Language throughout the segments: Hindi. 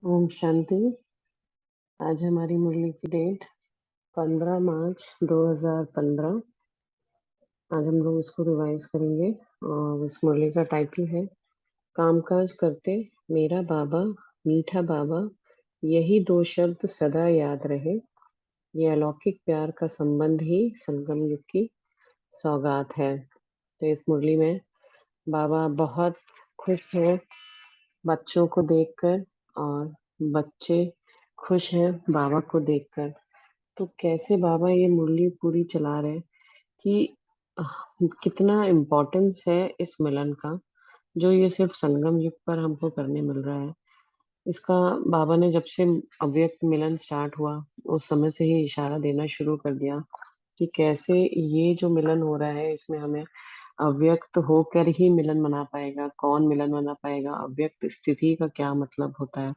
ओम शांति। आज हमारी मुरली की डेट 15 मार्च 2015। आज हम लोग इसको रिवाइज करेंगे और इस मुरली का टाइटल है कामकाज करते मेरा बाबा मीठा बाबा, यही दो शब्द सदा याद रहे। ये अलौकिक प्यार का संबंध ही संगम युग की सौगात है। तो इस मुरली में बाबा बहुत खुश हैं बच्चों को देखकर, और बच्चे खुश हैं बाबा को देखकर। तो कैसे बाबा ये मुरली पूरी चला रहे कि कितना इम्पोर्टेंस है इस मिलन का, जो ये सिर्फ संगम युग पर हमको करने मिल रहा है। इसका बाबा ने जब से अव्यक्त मिलन स्टार्ट हुआ उस समय से ही इशारा देना शुरू कर दिया कि कैसे ये जो मिलन हो रहा है इसमें हमें अव्यक्त होकर ही मिलन मना पाएगा। कौन मिलन मना पाएगा? अव्यक्त स्थिति का क्या मतलब होता है?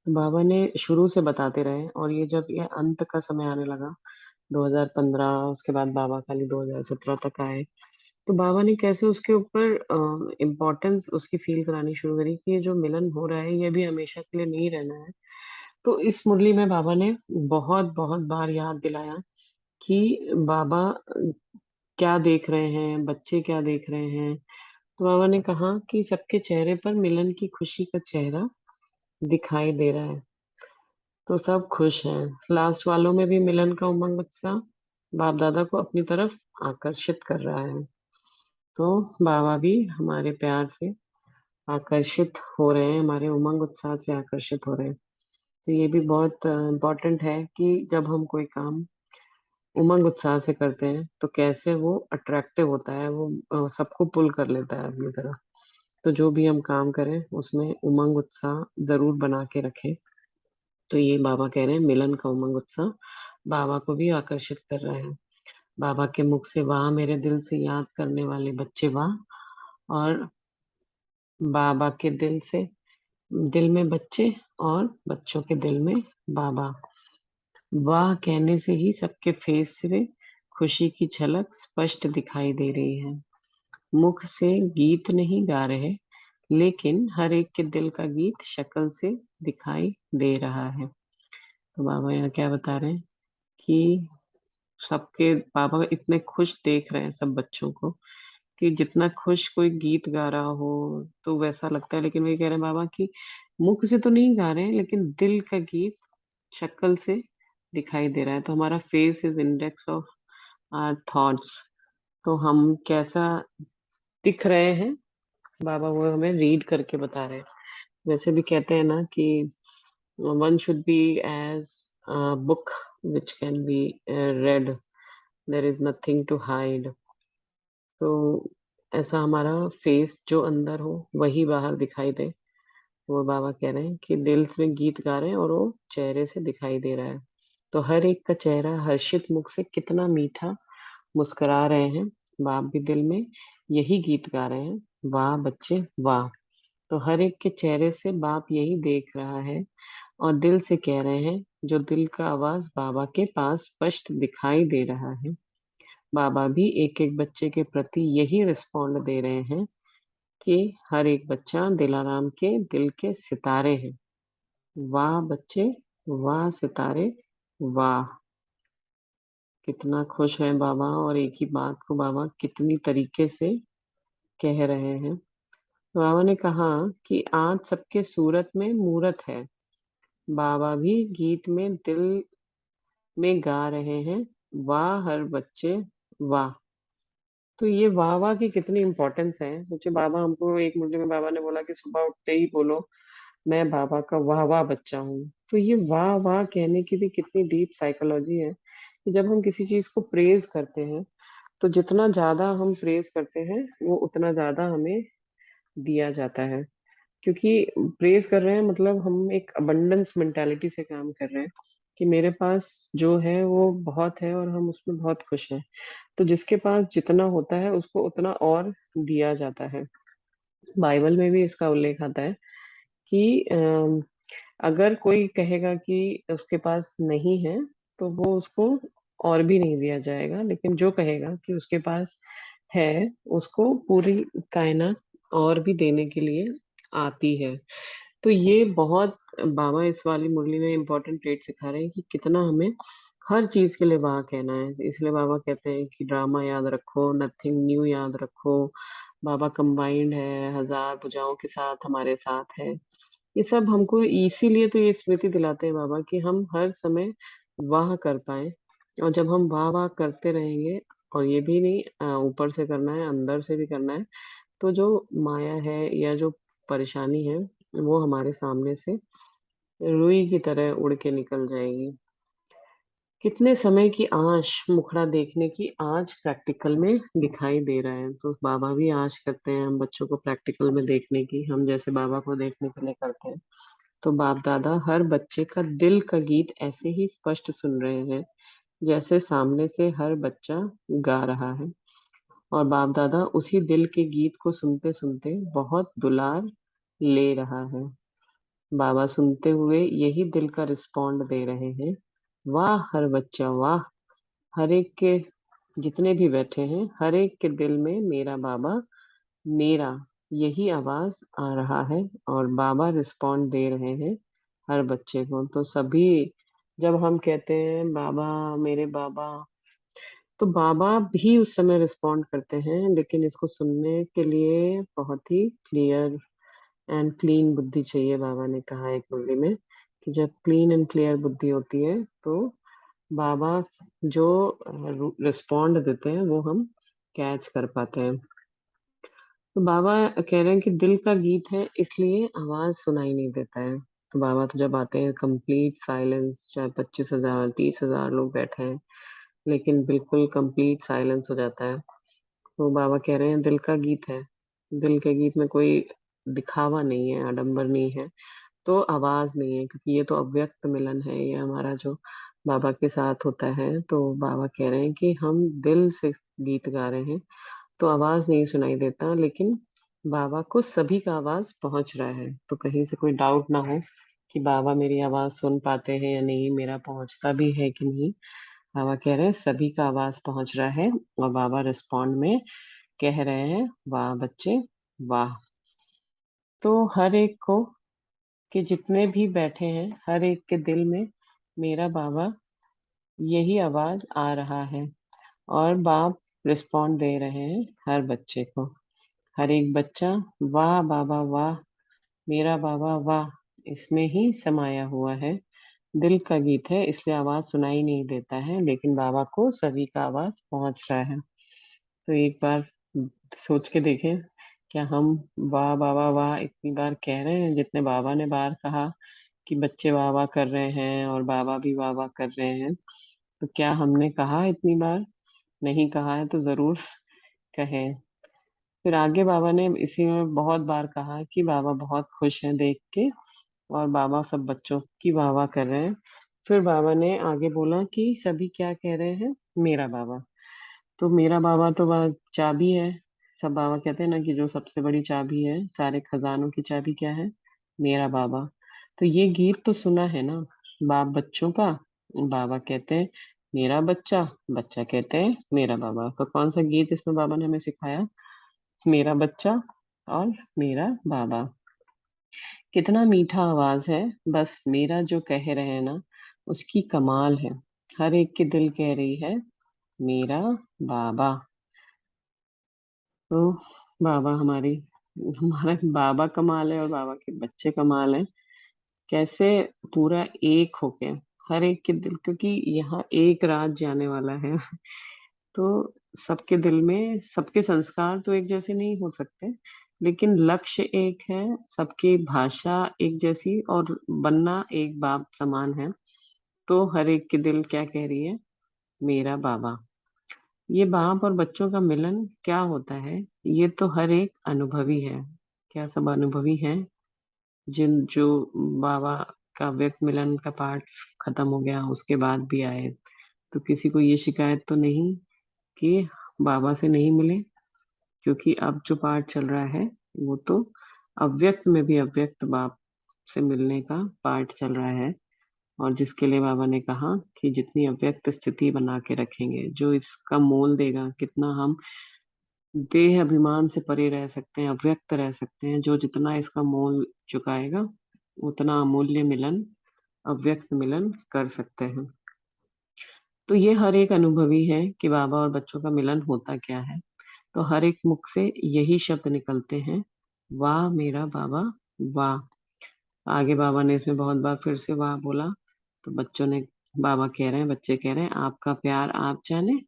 बाबा ने शुरू से बताते रहे, और ये जब ये अंत का समय आने लगा 2015, उसके बाद बाबा खाली 2017 तक आए, तो बाबा ने कैसे उसके ऊपर इम्पोर्टेंस उसकी फील करानी शुरू करी कि ये जो मिलन हो रहा है ये भी हमेशा के लिए नहीं रहना है। तो इस मुरली में बाबा ने बहुत बहुत बार याद दिलाया कि बाबा क्या देख रहे हैं, बच्चे क्या देख रहे हैं। तो बाबा ने कहा कि सबके चेहरे पर मिलन की खुशी का चेहरा दिखाई दे रहा है, तो सब खुश हैं। लास्ट वालों में भी मिलन का उमंग उत्साह बाप दादा को अपनी तरफ आकर्षित कर रहा है। तो बाबा भी हमारे प्यार से आकर्षित हो रहे हैं, हमारे उमंग उत्साह से आकर्षित हो रहे हैं। तो ये भी बहुत इम्पोर्टेंट है कि जब हम कोई काम उमंग उत्साह से करते हैं तो कैसे वो अट्रैक्टिव होता है, वो सबको पुल कर लेता है अपनी तरफ। तो जो भी हम काम करें उसमें उमंग उत्साह जरूर बना के रखें। तो ये बाबा कह रहे हैं मिलन का उमंग उत्साह बाबा को भी आकर्षित कर रहा है। बाबा के मुख से वाह मेरे दिल से याद करने वाले बच्चे वाह, और बाबा के दिल से दिल में बच्चे, और बच्चों के दिल में बाबा। वाह कहने से ही सबके फेस से खुशी की झलक स्पष्ट दिखाई दे रही है। मुख से गीत नहीं गा रहे, लेकिन हर एक के दिल का गीत शक्ल से दिखाई दे रहा है। तो बाबा यहाँ क्या बता रहे हैं कि सबके बाबा इतने खुश देख रहे हैं सब बच्चों को, कि जितना खुश कोई गीत गा रहा हो तो वैसा लगता है। लेकिन वे कह रहे हैं बाबा कि मुख से तो नहीं गा रहे हैं, लेकिन दिल का गीत शक्ल से दिखाई दे रहा है। तो हमारा face is index of our thoughts. तो हम कैसा दिख रहे हैं बाबा वो हमें रीड करके बता रहे हैं। वैसे भी कहते हैं ना कि one should be as book which can be read, there is nothing to hide. तो ऐसा हमारा फेस जो अंदर हो वही बाहर दिखाई दे। वो बाबा कह रहे हैं कि दिल में गीत गा रहे हैं और वो चेहरे से दिखाई दे रहा है। तो हर एक का चेहरा हर्षित मुख से कितना मीठा मुस्कुरा रहे हैं। बाप भी दिल में यही गीत गा रहे हैं, वाह बच्चे वाह। तो हर एक के चेहरे से बाप यही देख रहा है और दिल से कह रहे हैं, जो दिल का आवाज बाबा के पास स्पष्ट दिखाई दे रहा है। बाबा भी एक एक बच्चे के प्रति यही रिस्पॉन्ड दे रहे हैं कि हर एक बच्चा दिलाराम के दिल के सितारे हैं। वाह बच्चे वाह सितारे वाह। कितना खुश है बाबा, और एक ही बात को बाबा कितनी तरीके से कह रहे हैं। तो बाबा ने कहा कि आज सबके सूरत में मूरत है। बाबा भी गीत में दिल में गा रहे हैं, वाह हर बच्चे वाह। तो ये वाह वाह की कितनी इंपॉर्टेंस है। सोचे बाबा हमको एक मुरली में बाबा ने बोला कि सुबह उठते ही बोलो मैं बाबा का वाह वाह बच्चा हूँ। तो ये वाह वाह कहने की भी कितनी डीप साइकोलॉजी है कि जब हम किसी चीज को प्रेज करते हैं तो जितना ज्यादा हम प्रेज करते हैं वो उतना ज्यादा हमें दिया जाता है। क्योंकि प्रेज कर रहे हैं मतलब हम एक अबंडेंस मेंटालिटी से काम कर रहे हैं कि मेरे पास जो है वो बहुत है और हम उसमें बहुत खुश हैं। तो जिसके पास जितना होता है उसको उतना और दिया जाता है। बाइबल में भी इसका उल्लेख आता है कि अगर कोई कहेगा कि उसके पास नहीं है तो वो उसको और भी नहीं दिया जाएगा, लेकिन जो कहेगा कि उसके पास है उसको पूरी कायनात और भी देने के लिए आती है। तो ये बहुत बाबा इस वाली मुरली में इम्पोर्टेंट ट्रेड सिखा रहे हैं कि कितना हमें हर चीज के लिए वाह कहना है। इसलिए बाबा कहते हैं कि ड्रामा याद रखो, नथिंग न्यू याद रखो, बाबा कंबाइंड है, हजार भुजाओं के साथ हमारे साथ है। ये सब हमको इसीलिए तो ये स्मृति दिलाते हैं बाबा कि हम हर समय वाह कर पाए। और जब हम वाह वाह करते रहेंगे, और ये भी नहीं ऊपर से करना है, अंदर से भी करना है, तो जो माया है या जो परेशानी है वो हमारे सामने से रुई की तरह उड़ के निकल जाएगी। कितने समय की आश मुखड़ा देखने की आज प्रैक्टिकल में दिखाई दे रहा है। तो बाबा भी आश करते हैं हम बच्चों को प्रैक्टिकल में देखने की, हम जैसे बाबा को देखने के लिए करते हैं। तो बाप दादा हर बच्चे का दिल का गीत ऐसे ही स्पष्ट सुन रहे हैं जैसे सामने से हर बच्चा गा रहा है। और बाप दादा उसी दिल के गीत को सुनते सुनते बहुत दुलार ले रहा है। बाबा सुनते हुए यही दिल का रिस्पॉन्ड दे रहे हैं, वाह हर बच्चा वाह। हर एक के, जितने भी बैठे हैं, हर एक के दिल में मेरा बाबा, मेरा, यही आवाज आ रहा है। और बाबा रिस्पॉन्ड दे रहे हैं हर बच्चे को। तो सभी, जब हम कहते हैं बाबा, मेरे बाबा, तो बाबा भी उस समय रिस्पॉन्ड करते हैं। लेकिन इसको सुनने के लिए बहुत ही क्लियर एंड क्लीन बुद्धि चाहिए। बाबा ने कहा एक मुरली में कि जब क्लीन एंड क्लियर बुद्धि होती है तो बाबा जो रिस्पॉन्ड देते हैं वो हम कैच कर पाते हैं। तो बाबा कह रहे हैं कि दिल का गीत है इसलिए आवाज सुनाई नहीं देता है। तो बाबा तो जब आते हैं कंप्लीट साइलेंस, चाहे 25,000 30,000 लोग बैठे हैं, लेकिन बिल्कुल कंप्लीट साइलेंस हो जाता है। तो बाबा कह रहे हैं दिल का गीत है, दिल के गीत में कोई दिखावा नहीं है, आडंबर नहीं है, तो आवाज नहीं है, क्योंकि ये तो अव्यक्त मिलन है, ये हमारा जो बाबा के साथ होता है। तो बाबा कह रहे हैं कि हम दिल से गीत गा रहे हैं, तो आवाज नहीं सुनाई देता, लेकिन बाबा को सभी का आवाज पहुंच रहा है। तो कहीं से कोई डाउट ना हो कि बाबा मेरी आवाज सुन पाते हैं या नहीं, मेरा पहुंचता भी है कि नहीं। बाबा कह रहे हैं सभी का आवाज पहुंच रहा है। और बाबा रिस्पॉन्ड में कह रहे हैं, वाह बच्चे वाह। तो हर एक को, कि जितने भी बैठे हैं, हर एक के दिल में मेरा बाबा, यही आवाज आ रहा है। और बाप रिस्पॉन्ड दे रहे हैं हर बच्चे को। हर एक बच्चा वाह बाबा वाह, मेरा बाबा वाह, इसमें ही समाया हुआ है। दिल का गीत है इसलिए आवाज सुनाई नहीं देता है, लेकिन बाबा को सभी का आवाज पहुंच रहा है। तो एक बार सोच के देखें, क्या हम वाह बाबा वाह इतनी बार कह रहे हैं जितने बाबा ने बार कहा कि बच्चे वाह वाह कर रहे हैं और बाबा भी वाह वाह कर रहे हैं? तो क्या हमने कहा इतनी बार? नहीं कहा है तो जरूर कहें। फिर आगे बाबा ने इसी में बहुत बार कहा कि बाबा बहुत खुश हैं देख के, और बाबा सब बच्चों की वाह वाह कर रहे हैं। फिर बाबा ने आगे बोला कि सभी क्या कह रहे हैं, मेरा बाबा। तो मेरा बाबा तो वह चाबी है। सब बाबा कहते हैं ना कि जो सबसे बड़ी चाबी है, सारे खजानों की चाबी क्या है, मेरा बाबा। तो ये गीत तो सुना है ना बाप बच्चों का। बाबा कहते हैं मेरा बच्चा, बच्चा कहते हैं मेरा बाबा। तो कौन सा गीत इसमें बाबा ने हमें सिखाया, मेरा बच्चा और मेरा बाबा। कितना मीठा आवाज है। बस मेरा जो कह रहे हैं ना, उसकी कमाल है। हर एक की दिल कह रही है, मेरा बाबा। तो बाबा हमारी, हमारा बाबा कमाल है और बाबा के बच्चे कमाल है। कैसे पूरा एक होके हर एक के दिल, क्योंकि यहाँ एक राज्य आने वाला है। तो सबके दिल में सबके संस्कार तो एक जैसे नहीं हो सकते, लेकिन लक्ष्य एक है, सबकी भाषा एक जैसी, और बनना एक बाप समान है। तो हर एक के दिल क्या कह रही है, मेरा बाबा। ये बाप और बच्चों का मिलन क्या होता है, ये तो हर एक अनुभवी है। क्या सब अनुभवी हैं जिन जो बाबा का व्यक्त मिलन का पाठ खत्म हो गया उसके बाद भी आए? तो किसी को ये शिकायत तो नहीं कि बाबा से नहीं मिले? क्योंकि अब जो पाठ चल रहा है वो तो अव्यक्त में भी अव्यक्त बाप से मिलने का पाठ चल रहा है। और जिसके लिए बाबा ने कहा कि जितनी अव्यक्त स्थिति बना के रखेंगे, जो इसका मोल देगा, कितना हम देह अभिमान से परे रह सकते हैं, अव्यक्त रह सकते हैं, जो जितना इसका मोल चुकाएगा, उतना अमूल्य मिलन, अव्यक्त मिलन कर सकते हैं। तो ये हर एक अनुभवी है कि बाबा और बच्चों का मिलन होता क्या है। तो हर एक मुख से यही शब्द निकलते हैं, वाह मेरा बाबा, वाह। आगे बाबा ने इसमें बहुत बार फिर से वाह बोला। तो बच्चों ने, बाबा कह रहे हैं, बच्चे कह रहे हैं, आपका प्यार आप जाने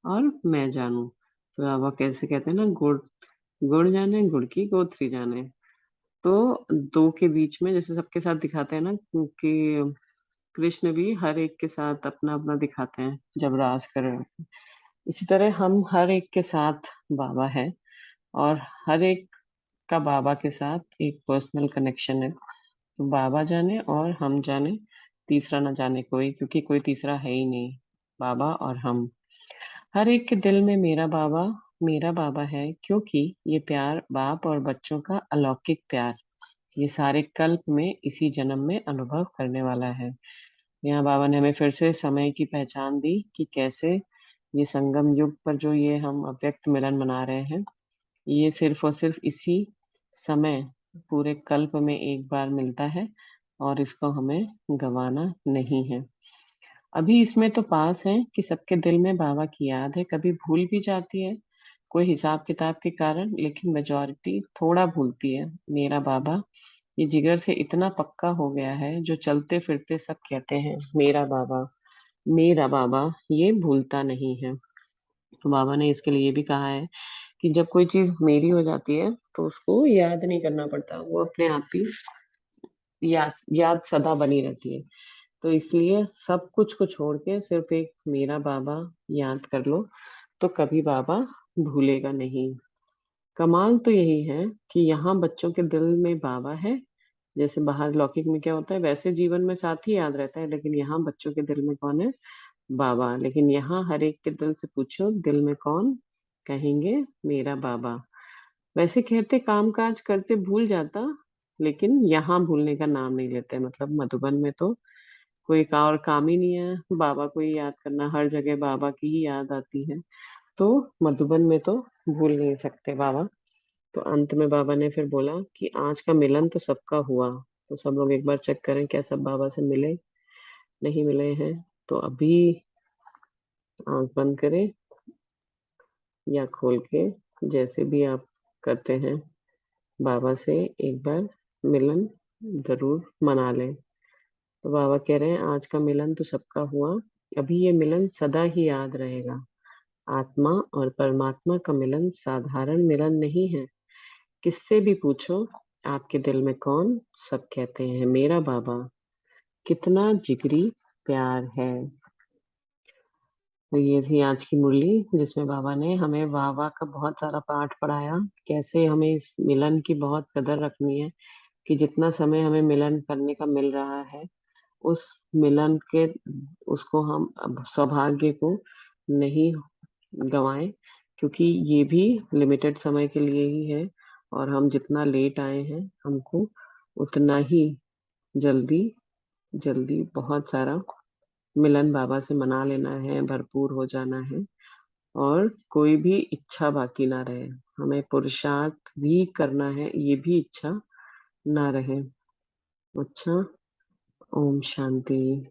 और मैं जानूं। तो बाबा कैसे कहते हैं ना, गुड़ गुड़ जाने गुड़ की गोथरी जाने। तो दो के बीच में जैसे सबके साथ दिखाते हैं ना, क्योंकि कृष्ण भी हर एक के साथ अपना अपना दिखाते हैं जब रास कर रहे होते हैं। इसी तरह हम हर एक के साथ बाबा है, और हर एक का बाबा के साथ एक पर्सनल कनेक्शन है। तो बाबा जाने और हम जाने, तीसरा ना जाने कोई, क्योंकि कोई तीसरा है ही नहीं। बाबा और हम, हर एक के दिल में मेरा बाबा है, क्योंकि ये प्यार बाप और बच्चों का अलौकिक प्यार, ये सारे कल्प में इसी जन्म में अनुभव करने वाला है। यहाँ बाबा ने हमें फिर से समय की पहचान दी कि कैसे ये संगम युग पर जो ये हम अव्यक्त मिलन मना रहे हैं, ये सिर्फ और सिर्फ इसी समय पूरे कल्प में एक बार मिलता है, और इसको हमें गंवाना नहीं है। अभी इसमें तो पास है कि सबके दिल में बाबा की याद है, कभी भूल भी जाती है कोई हिसाब किताब के कारण, लेकिन मेजॉरिटी थोड़ा भूलती है। मेरा बाबा ये जिगर से इतना पक्का हो गया है, जो चलते फिरते सब कहते हैं मेरा बाबा, ये भूलता नहीं है। तो बाबा ने इसके लिए भी कहा है कि जब कोई चीज मेरी हो जाती है तो उसको याद नहीं करना पड़ता, वो अपने आप ही याद याद सदा बनी रहती है। तो इसलिए सब कुछ को छोड़ के सिर्फ एक मेरा बाबा याद कर लो, तो कभी बाबा भूलेगा नहीं। कमाल तो यही है कि यहाँ बच्चों के दिल में बाबा है। जैसे बाहर लौकिक में क्या होता है, वैसे जीवन में साथी याद रहता है, लेकिन यहाँ बच्चों के दिल में कौन है, बाबा। लेकिन यहाँ हर एक के दिल से पूछो, दिल में कौन, कहेंगे मेरा बाबा। वैसे कहते काम काज करते भूल जाता, लेकिन यहाँ भूलने का नाम नहीं लेते। मतलब मधुबन में तो कोई का और काम ही नहीं है बाबा को ही याद करना, हर जगह बाबा की ही याद आती है। तो मधुबन में तो भूल नहीं सकते बाबा। तो अंत में बाबा ने फिर बोला कि आज का मिलन तो सबका हुआ। तो सब लोग एक बार चेक करें, क्या सब बाबा से मिले, नहीं मिले हैं। तो अभी आंख बंद करें या खोल के, जैसे भी आप करते हैं, बाबा से एक बार मिलन जरूर मना लें। तो बाबा कह रहे हैं, आज का मिलन तो सबका हुआ, अभी ये मिलन सदा ही याद रहेगा। आत्मा और परमात्मा का मिलन साधारण मिलन नहीं है। किससे भी पूछो, आपके दिल में कौन, सब कहते हैं मेरा बाबा। कितना जिगरी प्यार है। तो ये थी आज की मुरली, जिसमें बाबा ने हमें वाह वाह का बहुत सारा पाठ पढ़ाया, कैसे हमें इस मिलन की बहुत कदर रखनी है, कि जितना समय हमें मिलन करने का मिल रहा है, उस मिलन के, उसको हम अब सौभाग्य को नहीं गंवाएं, क्योंकि ये भी लिमिटेड समय के लिए ही है। और हम जितना लेट आए हैं, हमको उतना ही जल्दी जल्दी बहुत सारा मिलन बाबा से मना लेना है, भरपूर हो जाना है। और कोई भी इच्छा बाकी ना रहे, हमें पुरुषार्थ भी करना है, ये भी इच्छा ना रहे। अच्छा, ओम शांति।